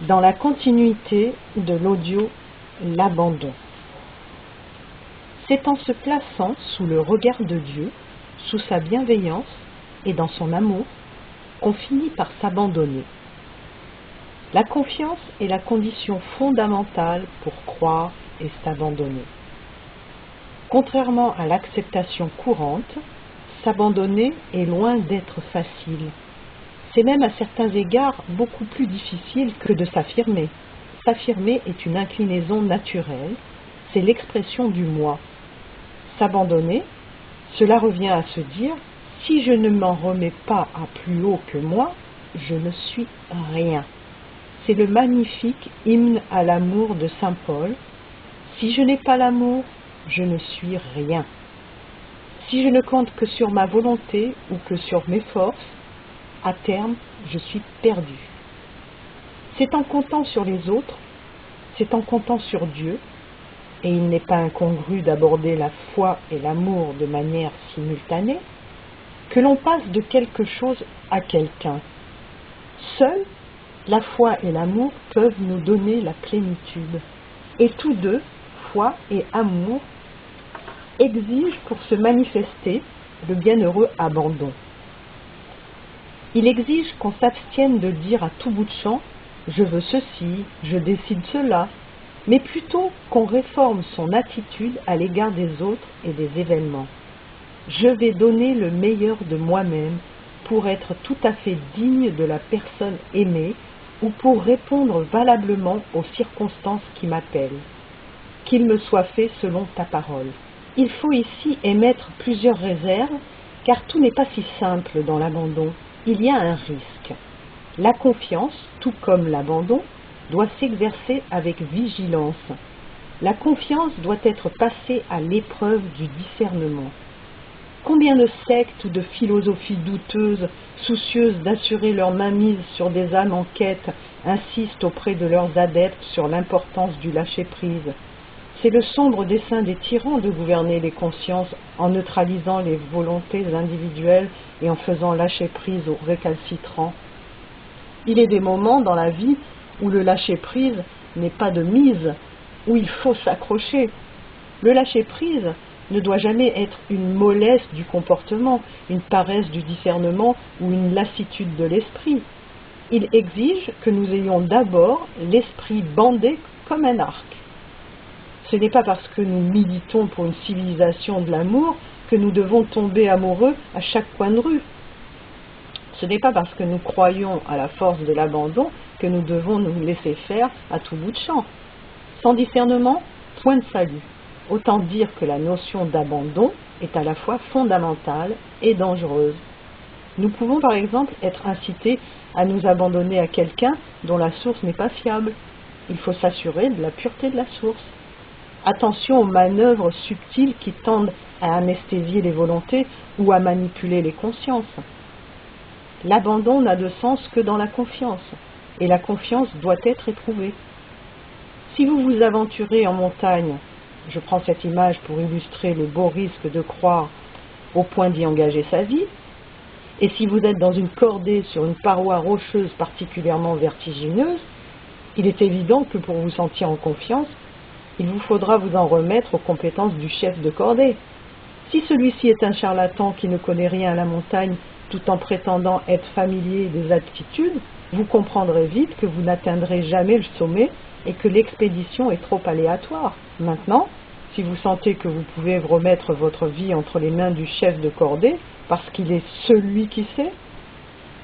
dans la continuité de l'audio L'abandon. C'est en se plaçant sous le regard de Dieu, sous sa bienveillance et dans son amour, qu'on finit par s'abandonner. La confiance est la condition fondamentale pour croire et s'abandonner. Contrairement à l'acceptation courante, s'abandonner est loin d'être facile. C'est même à certains égards beaucoup plus difficile que de s'affirmer. S'affirmer est une inclinaison naturelle, c'est l'expression du moi. S'abandonner, cela revient à se dire « si je ne m'en remets pas à plus haut que moi, je ne suis rien ». C'est le magnifique hymne à l'amour de saint Paul. « Si je n'ai pas l'amour, je ne suis rien. Si je ne compte que sur ma volonté ou que sur mes forces, à terme, je suis perdu. » C'est en comptant sur les autres, c'est en comptant sur Dieu, et il n'est pas incongru d'aborder la foi et l'amour de manière simultanée, que l'on passe de quelque chose à quelqu'un. Seuls, la foi et l'amour peuvent nous donner la plénitude, et tous deux, foi et amour, exigent pour se manifester le bienheureux abandon. Il exige qu'on s'abstienne de dire à tout bout de champ « je veux ceci, je décide cela », mais plutôt qu'on réforme son attitude à l'égard des autres et des événements. Je vais donner le meilleur de moi-même pour être tout à fait digne de la personne aimée ou pour répondre valablement aux circonstances qui m'appellent. Qu'il me soit fait selon ta parole. Il faut ici émettre plusieurs réserves, car tout n'est pas si simple dans l'abandon. Il y a un risque. La confiance, tout comme l'abandon, doit s'exercer avec vigilance. La confiance doit être passée à l'épreuve du discernement. Combien de sectes ou de philosophies douteuses, soucieuses d'assurer leur mainmise sur des âmes en quête, insistent auprès de leurs adeptes sur l'importance du lâcher-prise. C'est le sombre dessein des tyrans de gouverner les consciences en neutralisant les volontés individuelles et en faisant lâcher prise aux récalcitrants. Il est des moments dans la vie où le lâcher-prise n'est pas de mise, où il faut s'accrocher. Le lâcher-prise ne doit jamais être une mollesse du comportement, une paresse du discernement ou une lassitude de l'esprit. Il exige que nous ayons d'abord l'esprit bandé comme un arc. Ce n'est pas parce que nous militons pour une civilisation de l'amour que nous devons tomber amoureux à chaque coin de rue. Ce n'est pas parce que nous croyons à la force de l'abandon que nous devons nous laisser faire à tout bout de champ. Sans discernement, point de salut. Autant dire que la notion d'abandon est à la fois fondamentale et dangereuse. Nous pouvons par exemple être incités à nous abandonner à quelqu'un dont la source n'est pas fiable. Il faut s'assurer de la pureté de la source. Attention aux manœuvres subtiles qui tendent à anesthésier les volontés ou à manipuler les consciences. L'abandon n'a de sens que dans la confiance, et la confiance doit être éprouvée. Si vous vous aventurez en montagne, je prends cette image pour illustrer le beau risque de croire au point d'y engager sa vie, et si vous êtes dans une cordée sur une paroi rocheuse particulièrement vertigineuse, il est évident que pour vous sentir en confiance, il vous faudra vous en remettre aux compétences du chef de cordée. Si celui-ci est un charlatan qui ne connaît rien à la montagne tout en prétendant être familier des altitudes, vous comprendrez vite que vous n'atteindrez jamais le sommet et que l'expédition est trop aléatoire. Maintenant, si vous sentez que vous pouvez remettre votre vie entre les mains du chef de cordée parce qu'il est celui qui sait,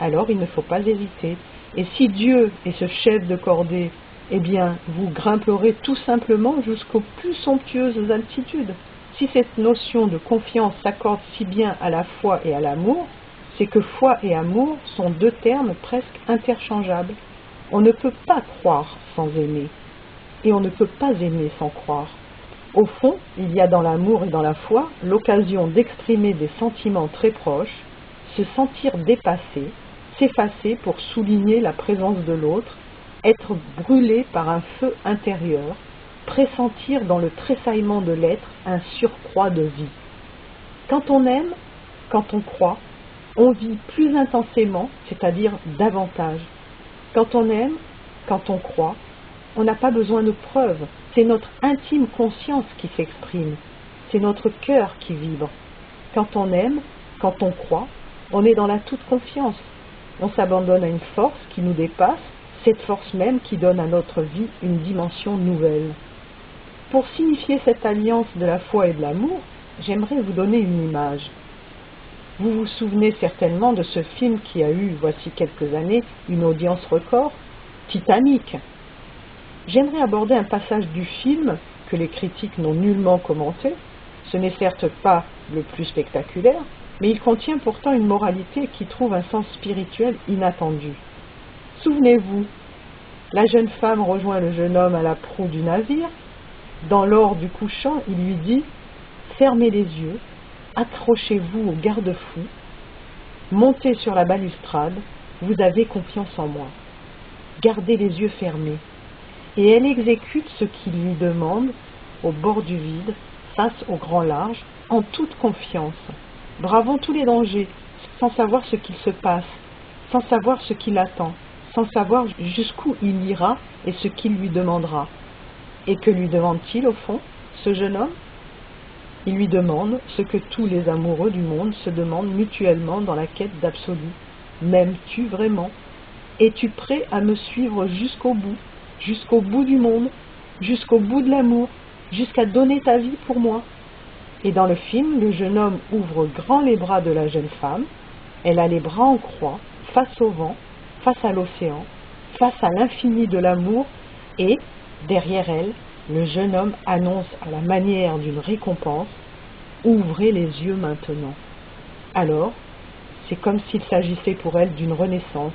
alors il ne faut pas hésiter. Et si Dieu est ce chef de cordée, eh bien, vous grimperez tout simplement jusqu'aux plus somptueuses altitudes. Si cette notion de confiance s'accorde si bien à la foi et à l'amour, c'est que foi et amour sont deux termes presque interchangeables. On ne peut pas croire sans aimer, et on ne peut pas aimer sans croire. Au fond, il y a dans l'amour et dans la foi l'occasion d'exprimer des sentiments très proches, se sentir dépassé, s'effacer pour souligner la présence de l'autre, être brûlé par un feu intérieur, pressentir dans le tressaillement de l'être un surcroît de vie. Quand on aime, quand on croit, on vit plus intensément, c'est-à-dire davantage. Quand on aime, Quand on croit, on n'a pas besoin de preuves. C'est notre intime conscience qui s'exprime. C'est notre cœur qui vibre. Quand on aime, quand on croit, on est dans la toute confiance. On s'abandonne à une force qui nous dépasse, cette force même qui donne à notre vie une dimension nouvelle. Pour signifier cette alliance de la foi et de l'amour, j'aimerais vous donner une image. Vous vous souvenez certainement de ce film qui a eu, voici quelques années, une audience record, Titanic. J'aimerais aborder un passage du film que les critiques n'ont nullement commenté. Ce n'est certes pas le plus spectaculaire, mais il contient pourtant une moralité qui trouve un sens spirituel inattendu. Souvenez-vous, la jeune femme rejoint le jeune homme à la proue du navire. Dans l'or du couchant, il lui dit « Fermez les yeux, accrochez-vous au garde-fou, montez sur la balustrade, vous avez confiance en moi. Gardez les yeux fermés. » Et elle exécute ce qu'il lui demande, au bord du vide, face au grand large, en toute confiance, bravant tous les dangers, sans savoir ce qu'il se passe, sans savoir ce qui l'attend, sans savoir jusqu'où il ira et ce qu'il lui demandera. Et que lui demande-t-il au fond, ce jeune homme? Il lui demande ce que tous les amoureux du monde se demandent mutuellement dans la quête d'absolu. M'aimes-tu vraiment? Es-tu prêt à me suivre jusqu'au bout du monde, jusqu'au bout de l'amour, jusqu'à donner ta vie pour moi? Et dans le film, le jeune homme ouvre grand les bras de la jeune femme. Elle a les bras en croix, face au vent, face à l'océan, face à l'infini de l'amour, et, derrière elle, le jeune homme annonce à la manière d'une récompense « Ouvrez les yeux maintenant ». Alors, c'est comme s'il s'agissait pour elle d'une renaissance,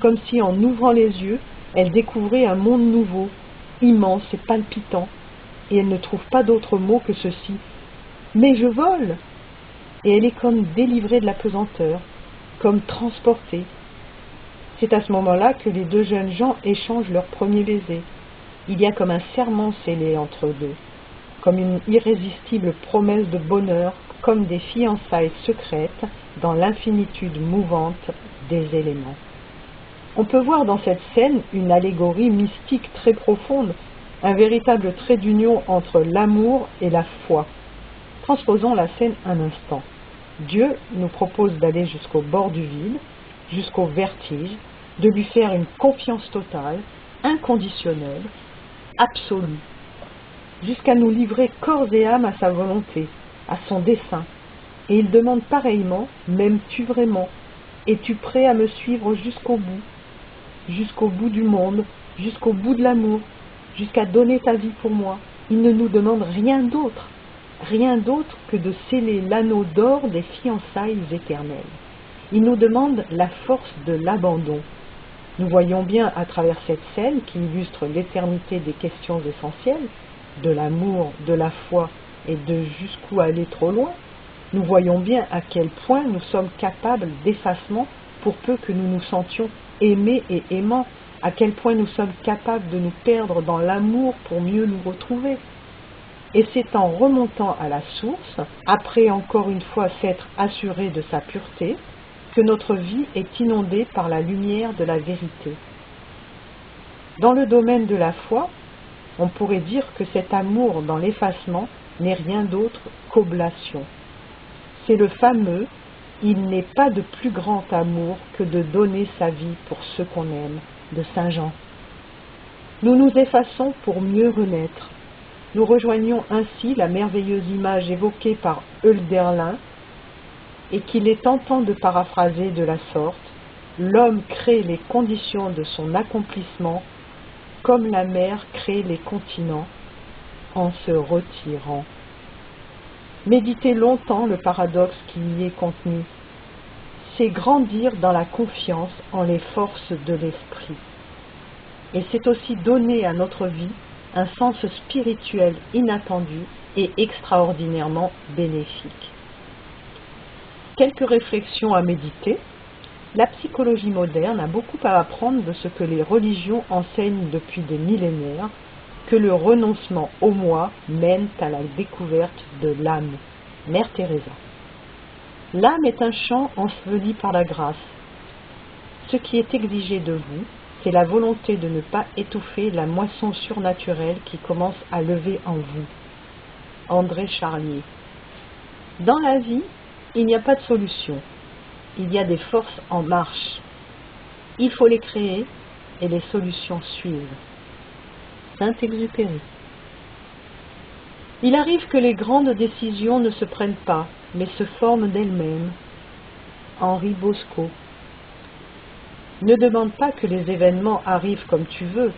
comme si en ouvrant les yeux, elle découvrait un monde nouveau, immense et palpitant, et elle ne trouve pas d'autre mot que ceci « Mais je vole !» Et elle est comme délivrée de la pesanteur, comme transportée. C'est à ce moment-là que les deux jeunes gens échangent leur premier baiser. Il y a comme un serment scellé entre eux deux, comme une irrésistible promesse de bonheur, comme des fiançailles secrètes dans l'infinitude mouvante des éléments. On peut voir dans cette scène une allégorie mystique très profonde, un véritable trait d'union entre l'amour et la foi. Transposons la scène un instant. Dieu nous propose d'aller jusqu'au bord du vide, jusqu'au vertige, de lui faire une confiance totale, inconditionnelle, absolue, jusqu'à nous livrer corps et âme à sa volonté, à son dessein. Et il demande pareillement, m'aimes-tu vraiment? Es-tu prêt à me suivre jusqu'au bout du monde, jusqu'au bout de l'amour, jusqu'à donner ta vie pour moi? Il ne nous demande rien d'autre que de sceller l'anneau d'or des fiançailles éternelles. Il nous demande la force de l'abandon. Nous voyons bien à travers cette scène qui illustre l'éternité des questions essentielles, de l'amour, de la foi et de jusqu'où aller trop loin, nous voyons bien à quel point nous sommes capables d'effacement pour peu que nous nous sentions aimés et aimants, à quel point nous sommes capables de nous perdre dans l'amour pour mieux nous retrouver. Et c'est en remontant à la source, après encore une fois s'être assuré de sa pureté, que notre vie est inondée par la lumière de la vérité. Dans le domaine de la foi, on pourrait dire que cet amour dans l'effacement n'est rien d'autre qu'oblation. C'est le fameux « il n'est pas de plus grand amour que de donner sa vie pour ceux qu'on aime » de Saint Jean. Nous nous effaçons pour mieux renaître. Nous rejoignons ainsi la merveilleuse image évoquée par Hölderlin et qu'il est tentant de paraphraser de la sorte: l'homme crée les conditions de son accomplissement comme la mer crée les continents en se retirant. Méditez longtemps le paradoxe qui y est contenu. C'est grandir dans la confiance en les forces de l'esprit. Et c'est aussi donner à notre vie un sens spirituel inattendu et extraordinairement bénéfique. Quelques réflexions à méditer. La psychologie moderne a beaucoup à apprendre de ce que les religions enseignent depuis des millénaires, que le renoncement au moi mène à la découverte de l'âme. Mère Teresa. L'âme est un champ enseveli par la grâce. Ce qui est exigé de vous, c'est la volonté de ne pas étouffer la moisson surnaturelle qui commence à lever en vous. André Charlier. Dans la vie, il n'y a pas de solution. Il y a des forces en marche. Il faut les créer et les solutions suivent. Saint-Exupéry. Il arrive que les grandes décisions ne se prennent pas, mais se forment d'elles-mêmes. Henri Bosco. Ne demande pas que les événements arrivent comme tu veux,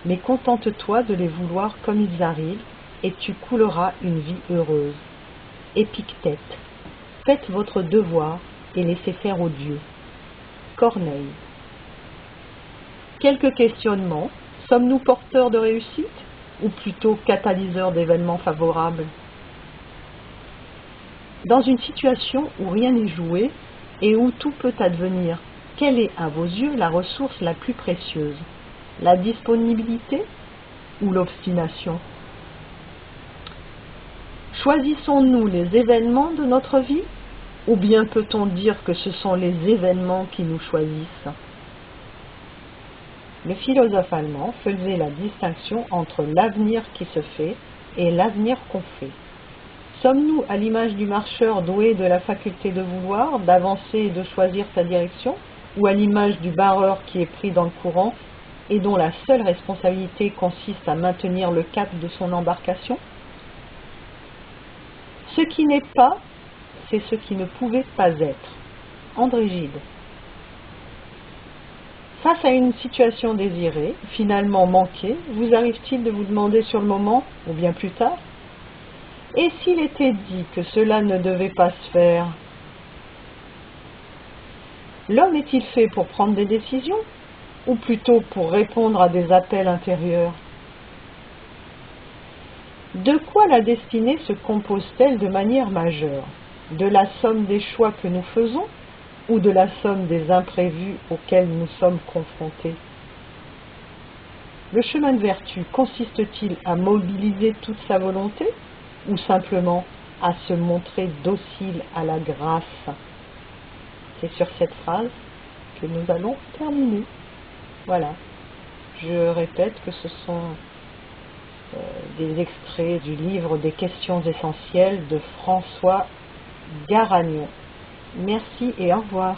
mais contente-toi de les vouloir comme ils arrivent, et tu couleras une vie heureuse. Épictète. Faites votre devoir et laissez faire aux dieux. Corneille. Quelques questionnements. Sommes-nous porteurs de réussite ou plutôt catalyseurs d'événements favorables? Dans une situation où rien n'est joué et où tout peut advenir, quelle est à vos yeux la ressource la plus précieuse? La disponibilité ou l'obstination? Choisissons-nous les événements de notre vie ou bien peut-on dire que ce sont les événements qui nous choisissent? Les philosophes allemands faisaient la distinction entre l'avenir qui se fait et l'avenir qu'on fait. Sommes-nous à l'image du marcheur doué de la faculté de vouloir, d'avancer et de choisir sa direction, ou à l'image du barreur qui est pris dans le courant et dont la seule responsabilité consiste à maintenir le cap de son embarcation? Ce qui n'est pas, c'est ce qui ne pouvait pas être. André Gide. Face à une situation désirée, finalement manquée, vous arrive-t-il de vous demander sur le moment, ou bien plus tard, et s'il était dit que cela ne devait pas se faire? L'homme est-il fait pour prendre des décisions, ou plutôt pour répondre à des appels intérieurs? De quoi la destinée se compose-t-elle de manière majeure? De la somme des choix que nous faisons ou de la somme des imprévus auxquels nous sommes confrontés? Le chemin de vertu consiste-t-il à mobiliser toute sa volonté ou simplement à se montrer docile à la grâce? C'est sur cette phrase que nous allons terminer. Voilà. Je répète que ce sont des extraits du livre des questions essentielles de François Garagnon. Merci et au revoir.